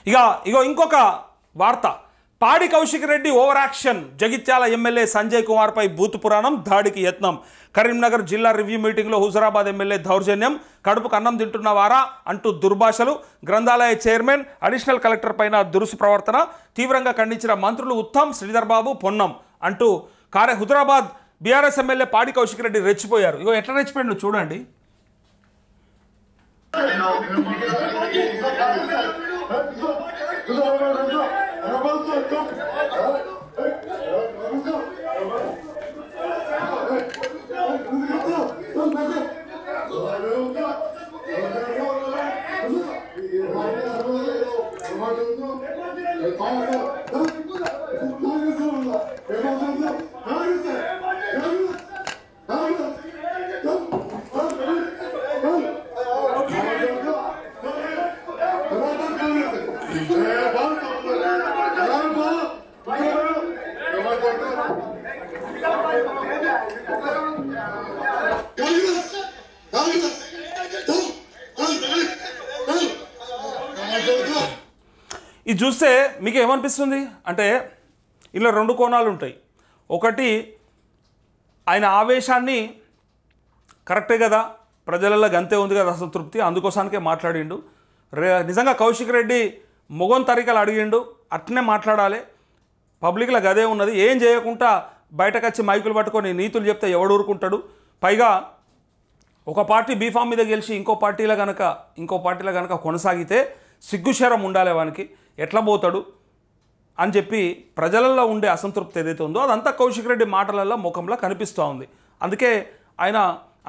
ఇక ఇగో ఇంకొక వార్త. Padi Kaushik Reddy over action. Jagtial MLA Sanjay Kumar పై బూతు పురాణం, దాడికి యత్నం. కరీంనగర్ జిల్లా రివ్యూ మీటింగ్లో హుజరాబాద్ ఎమ్మెల్యే దౌర్జన్యం. కడుపుకు అన్నం తింటున్నవారా అంటూ దుర్భాషలు. గ్రంథాలయ చైర్మన్, అడిషనల్ కలెక్టర్ పైన దురుసు ప్రవర్తన. తీవ్రంగా ఖండించిన మంత్రులు ఉత్తమ్, శ్రీధర్ బాబు, పొన్నం అంటూ హుజరాబాద్ బీఆర్ఎస్ ఎమ్మెల్యే పాడి కౌశిక్ రెడ్డి రెచ్చిపోయారు. ఇగో ఎట్లా రెచ్చిపోయాడు చూడండి. ఇది చూస్తే మీకు ఏమనిపిస్తుంది అంటే ఇలా రెండు కోణాలు ఉంటాయి. ఒకటి, ఆయన ఆవేశాన్ని కరెక్టే కదా, ప్రజలలో గంతే ఉంది కదా అసంతృప్తి, అందుకోసానికే మాట్లాడిండు. నిజంగా కౌశిక్ రెడ్డి మొగం తరికలు అడిగిండు, అట్నే మాట్లాడాలి. పబ్లిక్లో గదే ఉన్నది. ఏం చేయకుండా బయటకు వచ్చి మైకులు పట్టుకొని నీతులు చెప్తే ఎవడు ఊరుకుంటాడు? పైగా ఒక పార్టీ బీఫామ్ మీద గెలిచి ఇంకో పార్టీలో కనుక కొనసాగితే సిగ్గుశరం ఉండాలి వానికి, ఎట్లా పోతాడు అని చెప్పి ప్రజలలో ఉండే అసంతృప్తి ఏదైతే ఉందో అదంతా కౌశిక్ రెడ్డి మాటలలో ముఖంలో కనిపిస్తూ ఉంది. అందుకే ఆయన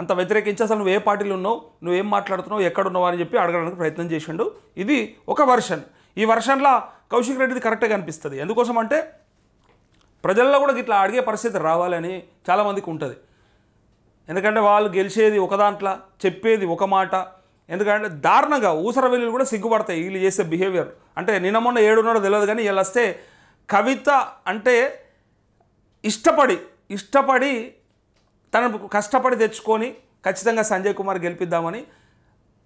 అంత వ్యతిరేకించి అసలు నువ్వు ఏ పార్టీలో ఉన్నావు, నువ్వేం మాట్లాడుతున్నావు, ఎక్కడున్నావు అని చెప్పి అడగడానికి ప్రయత్నం చేసిండు. ఇది ఒక వర్షన్. ఈ వర్షన్లో కౌశిక్ రెడ్డిది కరెక్ట్గా కనిపిస్తుంది. ఎందుకోసం అంటే ప్రజల్లో కూడా ఇట్లా అడిగే పరిస్థితి రావాలని చాలామందికి ఉంటుంది. ఎందుకంటే వాళ్ళు గెలిచేది ఒక దాంట్లో, చెప్పేది ఒక మాట. ఎందుకంటే దారుణంగా ఊసరవెల్లులు కూడా సిగ్గుపడతాయి వీళ్ళు చేసే బిహేవియర్. అంటే నిన్న మొన్న ఏడున్నాడో తెలియదు కానీ వీళ్ళు వస్తే కవిత అంటే ఇష్టపడి తనకు కష్టపడి తెచ్చుకొని ఖచ్చితంగా సంజయ్ కుమార్ గెలిపిద్దామని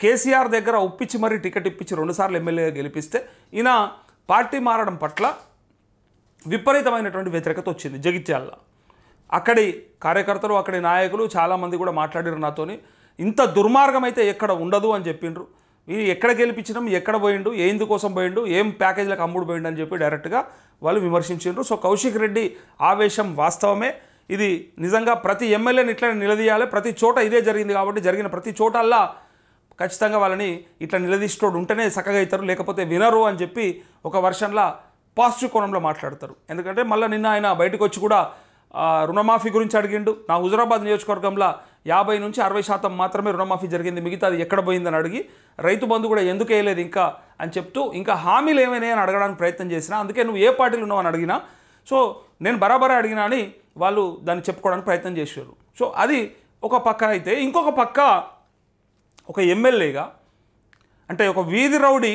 కేసీఆర్ దగ్గర ఒప్పించి మరీ టికెట్ ఇప్పించి 2 సార్లు ఎమ్మెల్యేగా గెలిపిస్తే ఈయన పార్టీ మారడం పట్ల విపరీతమైనటువంటి వ్యతిరేకత వచ్చింది జగిత్యాలలో. అక్కడి కార్యకర్తలు, అక్కడి నాయకులు చాలామంది కూడా మాట్లాడారు నాతోని. ఇంత దుర్మార్గం అయితే ఎక్కడ ఉండదు అని చెప్పిండ్రు. ఇది ఎక్కడ గెలిపించడం, ఎక్కడ పోయిండు, ఎందుకోసం పోయిండు, ఏం ప్యాకేజీలకు అమ్ముడు పోయిండు అని చెప్పి డైరెక్ట్గా వాళ్ళు విమర్శించిండ్రు. సో కౌశిక్ రెడ్డి ఆవేశం వాస్తవమే. ఇది నిజంగా ప్రతి ఎమ్మెల్యేని ఇట్లా నిలదీయాలి. ప్రతి చోట ఇదే జరిగింది కాబట్టి జరిగిన ప్రతి చోటల్లా ఖచ్చితంగా వాళ్ళని ఇట్లా నిలదీస్తోడు ఉంటేనే చక్కగా అవుతారు, లేకపోతే వినరు అని చెప్పి ఒక వర్షన్లో పాజిటివ్ కోణంలో మాట్లాడతారు. ఎందుకంటే మళ్ళీ నిన్న ఆయన బయటకు వచ్చి కూడా రుణమాఫీ గురించి అడిగిండు. నా హుజరాబాద్ నియోజకవర్గంలో 50 నుంచి 60% మాత్రమే రుణమాఫీ జరిగింది, మిగతాది ఎక్కడ పోయిందని అడిగి రైతు బంధు కూడా ఎందుకు వేయలేదు ఇంకా అని చెప్తూ ఇంకా హామీలు ఏమైనాయి అని అడగడానికి ప్రయత్నం చేసినా. అందుకే నువ్వు ఏ పార్టీలు ఉన్నావు అని అడిగినా, సో నేను బరాబరే అడిగినా అని వాళ్ళు దాన్ని చెప్పుకోవడానికి ప్రయత్నం చేశారు. సో అది ఒక పక్క అయితే, ఇంకొక పక్క ఒక ఎమ్మెల్యేగా అంటే ఒక వీధి రౌడీ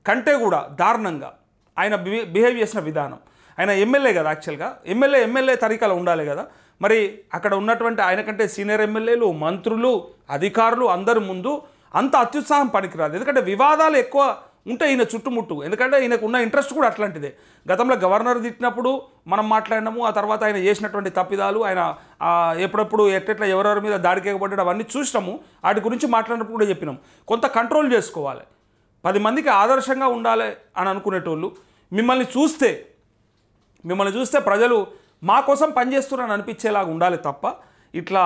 కంటే కూడా దారుణంగా ఆయన బిహేవ్ చేసిన విధానం. ఆయన ఎమ్మెల్యే కదా, యాక్చువల్గా ఎమ్మెల్యే తరీకాలో ఉండాలి కదా. మరి అక్కడ ఉన్నటువంటి ఆయన కంటే సీనియర్ ఎమ్మెల్యేలు, మంత్రులు, అధికారులు అందరి ముందు అంత అత్యుత్సాహం పనికిరాదు. ఎందుకంటే వివాదాలు ఎక్కువ ఉంటాయి ఈయన చుట్టుముట్టు. ఎందుకంటే ఈయనకు ఉన్న ఇంట్రెస్ట్ కూడా అట్లాంటిదే. గతంలో గవర్నర్ తిట్టినప్పుడు మనం మాట్లాడినాము, ఆ తర్వాత ఆయన చేసినటువంటి తప్పిదాలు, ఆయన ఎప్పుడప్పుడు ఎట్లా ఎవరెవరి మీద దాడికి ఎగబడ్డాడు అవన్నీ చూసినాము. వాటి గురించి మాట్లాడినప్పుడు కూడా చెప్పినాం. కొంత కంట్రోల్ చేసుకోవాలి, 10 మందికి ఆదర్శంగా ఉండాలి అని అనుకునేటోళ్ళు మిమ్మల్ని చూస్తే ప్రజలు మా కోసం పనిచేస్తున్నారని అనిపించేలాగా ఉండాలి తప్ప ఇట్లా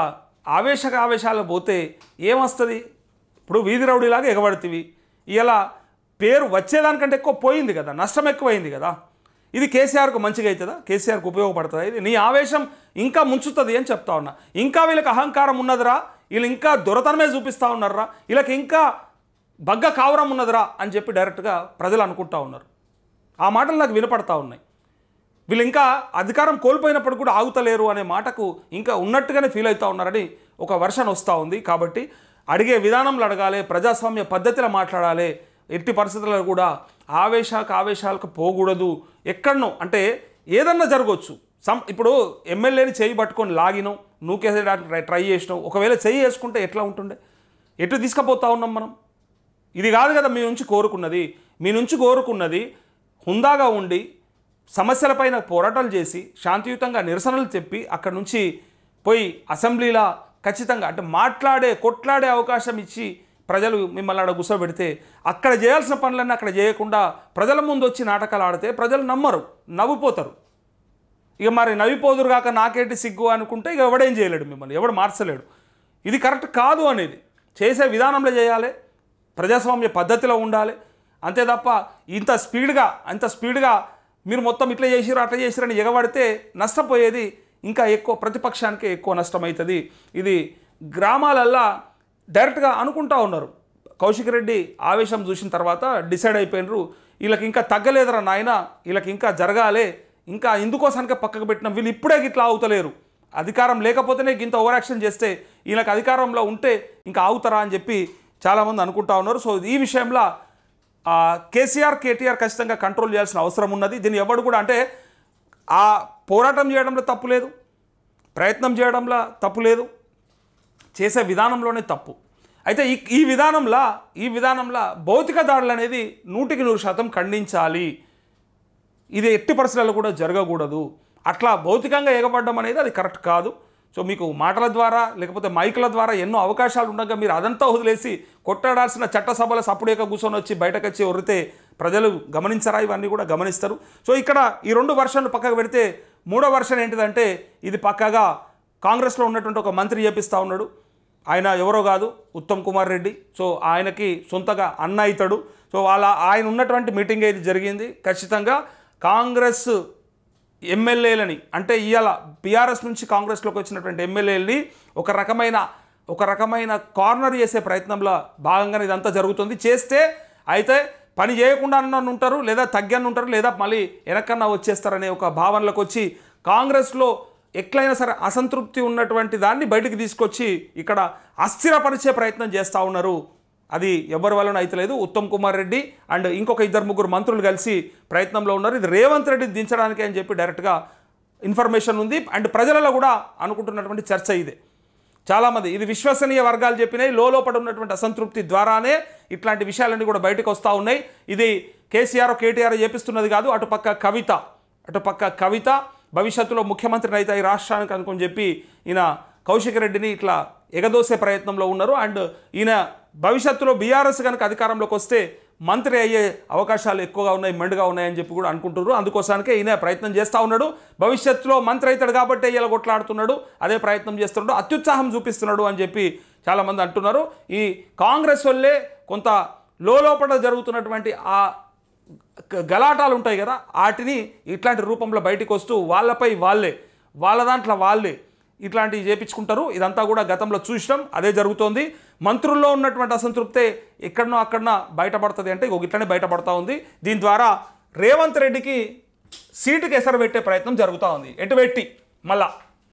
ఆవేశాలు పోతే ఏమొస్తుంది? ఇప్పుడు వీధి రౌడీలాగా ఎగబడుతుంది. ఇలా పేరు వచ్చేదానికంటే ఎక్కువ పోయింది కదా, నష్టం ఎక్కువైంది కదా. ఇది కేసీఆర్కు మంచిగా అవుతుందా? కేసీఆర్కు ఉపయోగపడుతుందా? ఇది నీ ఆవేశం ఇంకా ముంచుతుంది అని చెప్తా ఉన్నా. ఇంకా వీళ్ళకి అహంకారం ఉన్నదిరా, వీళ్ళు ఇంకా దొరతనమే చూపిస్తూ ఉన్నారా, వీళ్ళకి ఇంకా బగ్గ కావరం ఉన్నదిరా అని చెప్పి డైరెక్ట్గా ప్రజలు అనుకుంటా ఉన్నారు. ఆ మాటలు నాకు వినపడతా ఉన్నాయి. వీళ్ళు ఇంకా అధికారం కోల్పోయినప్పుడు కూడా ఆగుతలేరు అనే మాటకు ఇంకా ఉన్నట్టుగానే ఫీల్ అవుతూ ఉన్నారని ఒక వర్షన్ వస్తూ ఉంది. కాబట్టి అడిగే విధానంలో అడగాలి, ప్రజాస్వామ్య పద్ధతిలో మాట్లాడాలి. ఎట్టి పరిస్థితుల్లో కూడా ఆవేశాలకు పోకూడదు. ఎక్కడనో అంటే ఏదన్నా జరగవచ్చు. ఇప్పుడు ఎమ్మెల్యేని చేయి పట్టుకొని లాగినావు, నూకేసేయడానికి ట్రై చేసినావు, ఒకవేళ చేయి వేసుకుంటే ఎట్లా ఉంటుండే? ఎటు తీసుకుపోతా ఉన్నాం మనం? ఇది కాదు కదా మీ నుంచి కోరుకున్నది. మీ నుంచి కోరుకున్నది హుందాగా ఉండి సమస్యలపైన పోరాటాలు చేసి శాంతియుతంగా నిరసనలు చెప్పి అక్కడ నుంచి పోయి అసెంబ్లీలో ఖచ్చితంగా అంటే కొట్లాడే అవకాశం ఇచ్చి ప్రజలు మిమ్మల్ని ఆడ కూర్చోబెడితే అక్కడ చేయాల్సిన పనులన్నీ అక్కడ చేయకుండా ప్రజల ముందు వచ్చి నాటకాలు ఆడితే ప్రజలు నవ్విపోతారు. ఇక మరి నవ్విపోదురు కాక నాకేంటి సిగ్గు అనుకుంటే ఇక ఎవడేం చేయలేడు, మిమ్మల్ని ఎవడు మార్చలేడు. ఇది కరెక్ట్ కాదు అనేది చేసే విధానంలో చేయాలి, ప్రజాస్వామ్య పద్ధతిలో ఉండాలి. అంతే తప్ప ఇంత స్పీడ్గా మీరు మొత్తం ఇట్లా చేసిరు అట్లా చేసిరని ఎగబడితే నష్టపోయేది ఇంకా ఎక్కువ, ప్రతిపక్షానికే ఎక్కువ నష్టమవుతుంది. ఇది గ్రామాలల్లో డైరెక్ట్గా అనుకుంటా ఉన్నారు. కౌశిక్ రెడ్డి ఆవేశం చూసిన తర్వాత డిసైడ్ అయిపోయినరు, వీళ్ళకి ఇంకా తగ్గలేదురా నాయన, వీళ్ళకి ఇంకా జరగాలి, ఇంకా ఇందుకోసానికే పక్కకు పెట్టిన వీళ్ళు ఇప్పుడే గిట్లా ఆగుతలేరు, అధికారం లేకపోతేనే ఇంత ఓవర్ యాక్షన్ చేస్తే వీళ్ళకి అధికారంలో ఉంటే ఇంకా ఆగుతారా అని చెప్పి చాలామంది అనుకుంటా ఉన్నారు. సో ఈ విషయంలో కేటీఆర్ ఖచ్చితంగా కంట్రోల్ చేయాల్సిన అవసరం ఉన్నది. దీన్ని ఎవడు కూడా అంటే ఆ పోరాటం చేయడంలో తప్పు లేదు, ప్రయత్నం చేయడంలో తప్పు లేదు, చేసే విధానంలోనే తప్పు. అయితే ఈ విధానంలో భౌతిక దాడులు అనేది 100% ఖండించాలి. ఇది ఎట్టి పరిస్థితుల్లో కూడా జరగకూడదు. అట్లా భౌతికంగా ఎగబడడం అనేది అది కరెక్ట్ కాదు. సో మీకు మాటల ద్వారా లేకపోతే మైకుల ద్వారా ఎన్నో అవకాశాలు ఉండగా మీరు అదంతా వదిలేసి కొట్టాడాల్సిన చట్టసభల సప్పుడేక కూర్చొని వచ్చి బయటకు వచ్చి ఒరితే ప్రజలు గమనించరా? ఇవన్నీ కూడా గమనిస్తారు. సో ఇక్కడ ఈ 2 వర్షన్లు పక్కకు పెడితే 3వ వర్షన్ ఏంటిదంటే ఇది పక్కగా కాంగ్రెస్లో ఉన్నటువంటి ఒక మంత్రి చేపిస్తూ ఉన్నాడు. ఆయన ఎవరో కాదు, ఉత్తమ్ కుమార్ రెడ్డి. సో ఆయనకి సొంతగా అన్న అవుతాడు. సో ఆయన ఉన్నటువంటి మీటింగ్ ఇది జరిగింది. ఖచ్చితంగా కాంగ్రెస్ ఎమ్మెల్యేలని అంటే ఇవాళ బీఆర్ఎస్ నుంచి కాంగ్రెస్లోకి వచ్చినటువంటి ఎమ్మెల్యేలని ఒక రకమైన కార్నర్ చేసే ప్రయత్నంలో భాగంగానే ఇదంతా జరుగుతుంది. చేస్తే అయితే పని చేయకుండా ఉంటారు, లేదా తగ్గని ఉంటారు, లేదా మళ్ళీ వెనకన్నా వచ్చేస్తారనే ఒక భావనలోకి వచ్చి కాంగ్రెస్లో ఎట్లయినా సరే అసంతృప్తి ఉన్నటువంటి దాన్ని బయటికి తీసుకొచ్చి ఇక్కడ అస్థిరపరిచే ప్రయత్నం చేస్తూ ఉన్నారు. అది ఎవరి వలన అయితలేదు. ఉత్తమ్ కుమార్ రెడ్డి అండ్ ఇంకొక 2-3 మంత్రులు కలిసి ప్రయత్నంలో ఉన్నారు. ఇది రేవంత్ రెడ్డిని దించడానికి అని చెప్పి డైరెక్ట్గా ఇన్ఫర్మేషన్ ఉంది. అండ్ ప్రజలలో కూడా అనుకుంటున్నటువంటి చర్చ ఇదే. చాలామంది ఇది విశ్వసనీయ వర్గాలు చెప్పినాయి. లోపల ఉన్నటువంటి అసంతృప్తి ద్వారానే ఇట్లాంటి విషయాలన్నీ కూడా బయటకు వస్తూ ఉన్నాయి. ఇది కేటీఆర్ చేపిస్తున్నది కాదు. అటుపక్క కవిత భవిష్యత్తులో ముఖ్యమంత్రిని అయితే ఈ రాష్ట్రానికి అనుకుని చెప్పి ఈయన కౌశిక్ రెడ్డిని ఇట్లా ఎగదోసే ప్రయత్నంలో ఉన్నారు. అండ్ ఈయన భవిష్యత్తులో బీఆర్ఎస్ కనుక అధికారంలోకి వస్తే మంత్రి అయ్యే అవకాశాలు ఎక్కువగా ఉన్నాయి, మెండుగా ఉన్నాయని చెప్పి కూడా అనుకుంటున్నారు. అందుకోసానికే ఈయన ప్రయత్నం చేస్తూ ఉన్నాడు. భవిష్యత్తులో మంత్రి అవుతాడు కాబట్టి ఇలా కొట్లాడుతున్నాడు, అదే ప్రయత్నం చేస్తున్నాడు, అత్యుత్సాహం చూపిస్తున్నాడు అని చెప్పి చాలామంది అంటున్నారు. ఈ కాంగ్రెస్ వల్లే కొంత లోపల జరుగుతున్నటువంటి ఆ గలాటాలు ఉంటాయి కదా, వాటిని ఇట్లాంటి రూపంలో బయటికి వస్తూ వాళ్ళ దాంట్లో వాళ్ళే ఇట్లాంటివి చేపించుకుంటారు. ఇదంతా కూడా గతంలో చూసినాం, అదే జరుగుతోంది. మంత్రుల్లో ఉన్నటువంటి అసంతృప్తే ఎక్కడనో అక్కడన బయటపడుతుంది అంటే ఇట్లనే బయటపడుతూ ఉంది. దీని ద్వారా రేవంత్ రెడ్డికి సీటుకి ఎసరు పెట్టే ప్రయత్నం జరుగుతూ ఉంది. ఎటు పెట్టి మళ్ళా